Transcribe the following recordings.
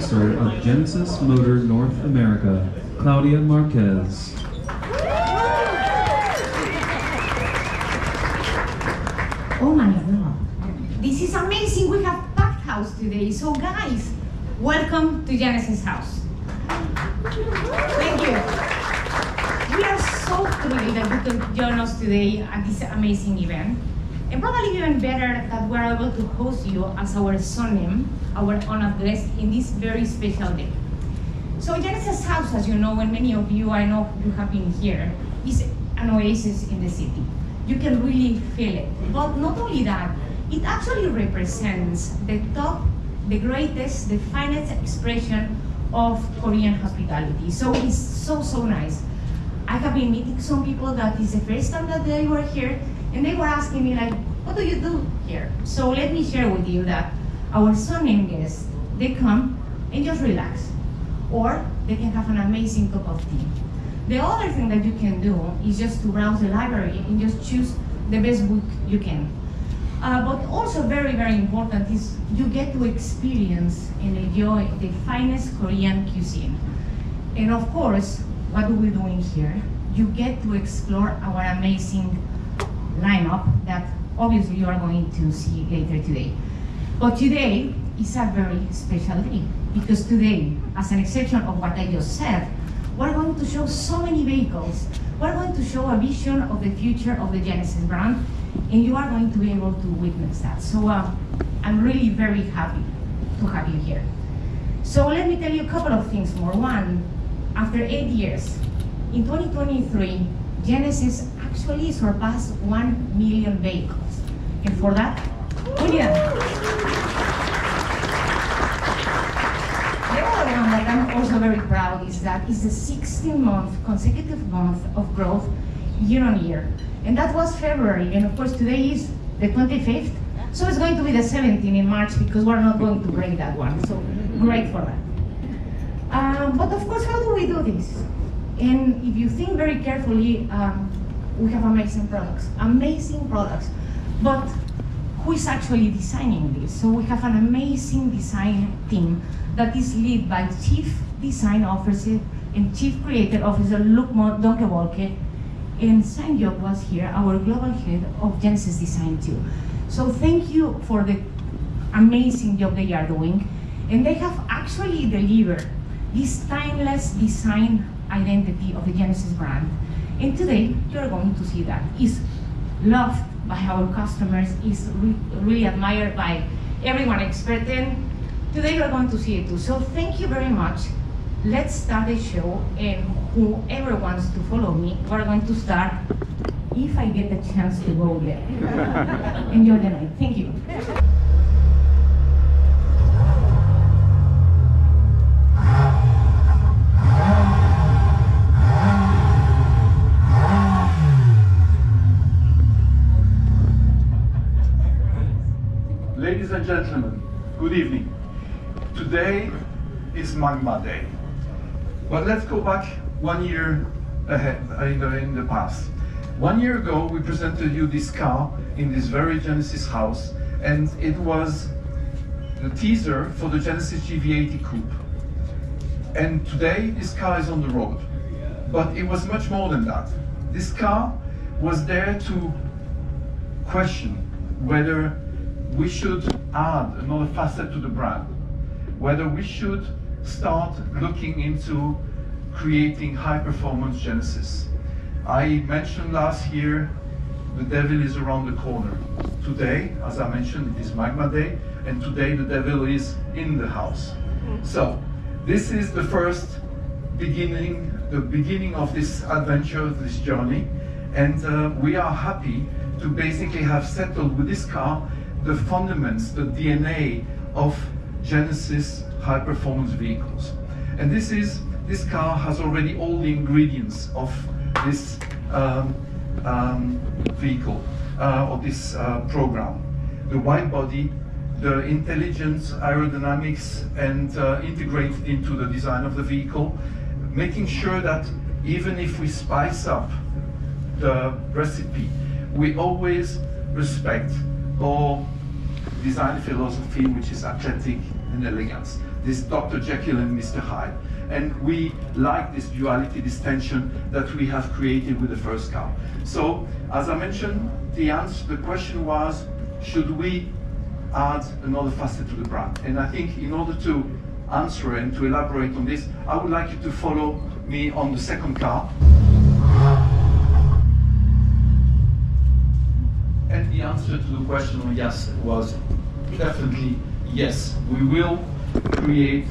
Officer of Genesis Motor North America, Claudia Marquez. Oh my God, this is amazing. We have packed house today. So guys, welcome to Genesis House. Thank you. We are so thrilled that you could join us today at this amazing event. And probably even better that we're able to host you as our sonem, our honored guest in this very special day. So Genesis House, as you know, and many of you, I know you have been here, is an oasis in the city. You can really feel it. But not only that, it actually represents the top, the greatest, the finest expression of Korean hospitality. So it's so, so nice. I have been meeting some people that is the first time that they were here, and they were asking me like, what do you do here? So let me share with you that our sonem guests, they come and just relax, or they can have an amazing cup of tea. The other thing that you can do is just to browse the library and just choose the best book you can. But also very, very important is you get to experience and enjoy the finest Korean cuisine. And of course, what are we doing here? You get to explore our amazing lineup that obviously you are going to see later today. But today is a very special day, because today, as an exception of what I just said, we're going to show so many vehicles. We're going to show a vision of the future of the Genesis brand, and you are going to be able to witness that. So I'm really very happy to have you here. So let me tell you a couple of things more. One, after 8 years, in 2023, Genesis actually surpassed 1 million vehicles. And for that, we need a... The other one that I'm also very proud is that it's the 16th consecutive month of growth year on year. And that was February, and of course today is the 25th, so it's going to be the 17th in March, because we're not going to break that one, so great for that. But of course, how do we do this? And if you think very carefully, we have amazing products, but who is actually designing this? So we have an amazing design team that is led by Chief Design Officer and Chief Creative Officer Luke Donkevolke, and Sangyok was here, our global head of Genesis Design too. So thank you for the amazing job they are doing, and they have actually delivered this timeless design identity of the Genesis brand. And today, you're going to see that. It's loved by our customers, it's really admired by everyone expert, and today you're going to see it too. So thank you very much. Let's start the show, and whoever wants to follow me, we're going to start, if I get the chance to go there. Enjoy the night. Thank you. Ladies and gentlemen, good evening. Today is Magma Day. But let's go back 1 year ahead, in the past. 1 year ago, we presented you this car in this very Genesis house, and it was the teaser for the Genesis GV80 Coupe. And today, this car is on the road. But it was much more than that. This car was there to question whether we should add another facet to the brand, whether we should start looking into creating high-performance Genesis. I mentioned last year, the devil is around the corner. Today, as I mentioned, it is Magma Day, and today the devil is in the house. So, this is the first beginning, the beginning of this adventure, this journey, and we are happy to basically have settled with this car the fundamentals, the DNA of Genesis high-performance vehicles. And this car has already all the ingredients of this vehicle, or this program. The wide body, the intelligent aerodynamics, and integrated into the design of the vehicle, making sure that even if we spice up the recipe, we always respect our design philosophy, which is athletic and elegance. this Dr. Jekyll and Mr. Hyde. And we like this duality, this tension that we have created with the first car. So, as I mentioned, the question was, should we add another facet to the brand? And I think in order to answer and to elaborate on this, I would like you to follow me on the second car. And the answer to the question of yes was definitely yes. We will create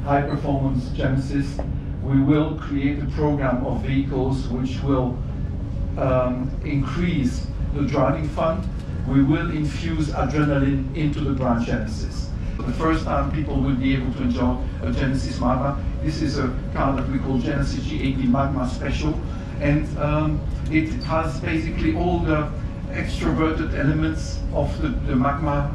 high-performance Genesis. We will create a program of vehicles which will increase the driving fun. We will infuse adrenaline into the brand Genesis. For the first time, people will be able to enjoy a Genesis Magma. This is a car that we call Genesis GV60 Magma Special, and it has basically all the extroverted elements of the Magma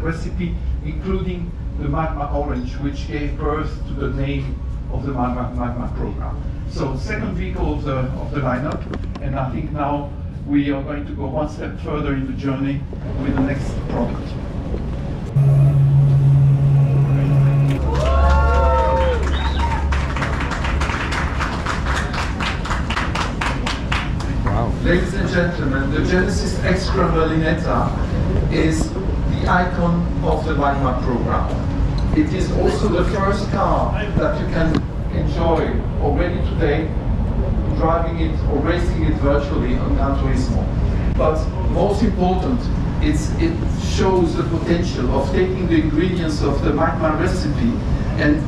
recipe, including the Magma Orange, which gave birth to the name of the Magma program. So, second vehicle of the lineup, and I think now we are going to go one step further in the journey with the next product. Wow. Ladies and gentlemen, the Genesis Extra Berlinetta is the icon of the Magma program. It is also the first car that you can enjoy already today, driving it or racing it virtually on Gran Turismo. But most important, it shows the potential of taking the ingredients of the Magma recipe and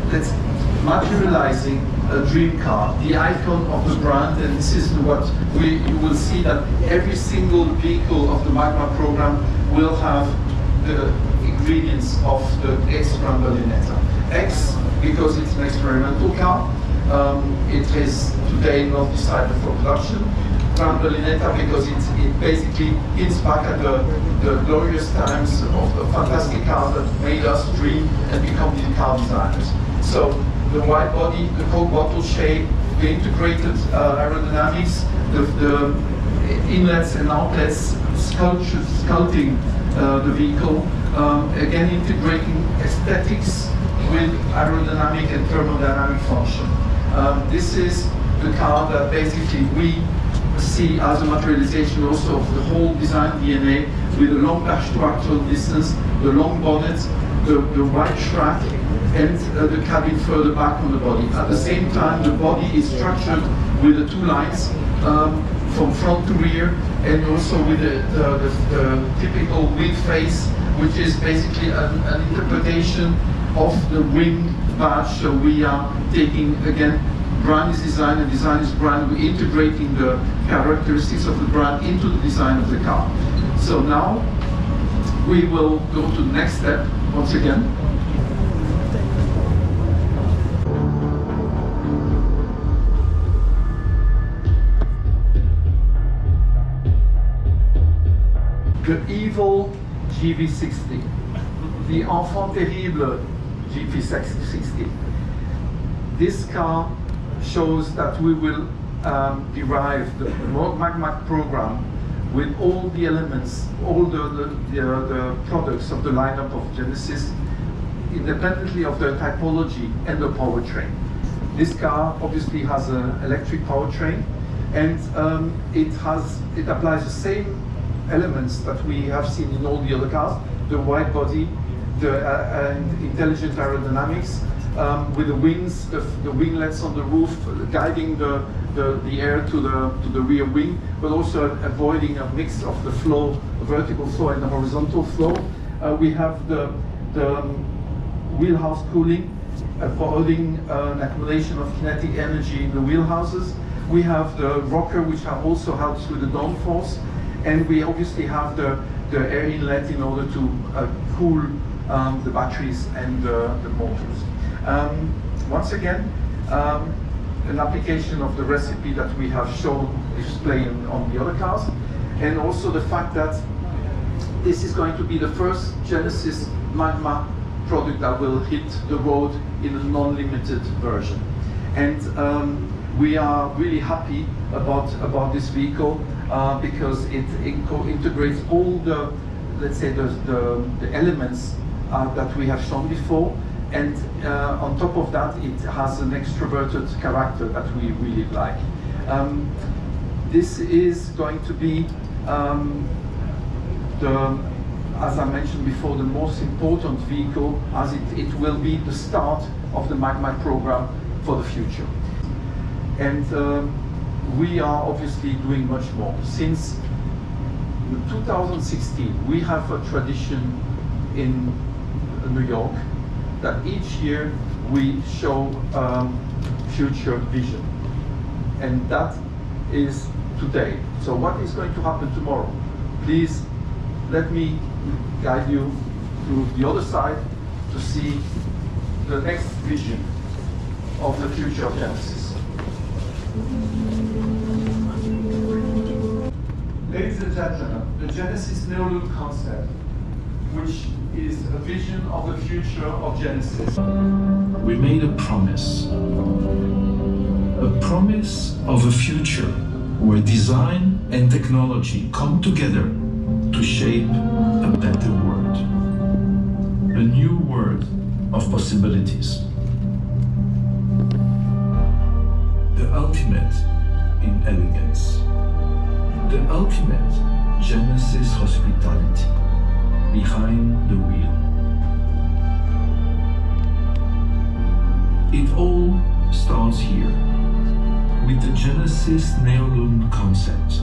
that's materializing a dream car, the icon of the brand. And this is what you will see, that every single vehicle of the Magma program will have the ingredients of the Extra Berlinetta. X, because it's an experimental car. It is today not decided for production. Grand Berlinetta, because it basically hints back at the glorious times of the fantastic cars that made us dream and become the car designers. So the wide body, the Coke bottle shape, the integrated aerodynamics, the inlets and outlets, sculpting the vehicle, again integrating aesthetics with aerodynamic and thermodynamic function. This is the car that basically we see as a materialization also of the whole design DNA, with the long dash to actual distance, the long bonnet, the wide track, and the cabin further back on the body. At the same time, the body is structured with the two lines from front to rear, and also with the typical wing face, which is basically an interpretation of the wing badge. So we are taking, again, brand is design and design is brand. We're integrating the characteristics of the brand into the design of the car. So now we will go to the next step once again. The evil GV60, the enfant terrible GV60. This car shows that we will derive the Magma program with all the elements, all the products of the lineup of Genesis, independently of their typology and the powertrain. This car obviously has an electric powertrain, and it applies the same elements that we have seen in all the other cars: the wide body, and intelligent aerodynamics, with the wings, the winglets on the roof, guiding the air to the rear wing, but also avoiding a mix of the flow, the vertical flow and the horizontal flow. We have the wheelhouse cooling, avoiding an accumulation of kinetic energy in the wheelhouses. We have the rocker, which also helps with the downforce, and we obviously have the air inlet in order to cool the batteries and the motors. Once again, an application of the recipe that we have shown displayed on the other cars, and also the fact that this is going to be the first Genesis Magma product that will hit the road in a non-limited version. And we are really happy about this vehicle because it integrates all the let's say, the elements that we have shown before, and on top of that, it has an extroverted character that we really like. This is going to be as I mentioned before, the most important vehicle, as it will be the start of the Magma program for the future. And we are obviously doing much more. Since 2016, we have a tradition in New York that each year we show future vision. And that is today. So what is going to happen tomorrow? Please let me guide you to the other side to see the next vision of the future of Genesis. Ladies and gentlemen, the Genesis Neolun Concept, which is a vision of the future of Genesis. We made a promise of a future where design and technology come together to shape a better world, a new world of possibilities. The ultimate in elegance, the ultimate Genesis hospitality behind the wheel. It all starts here with the Genesis Neolun Concept.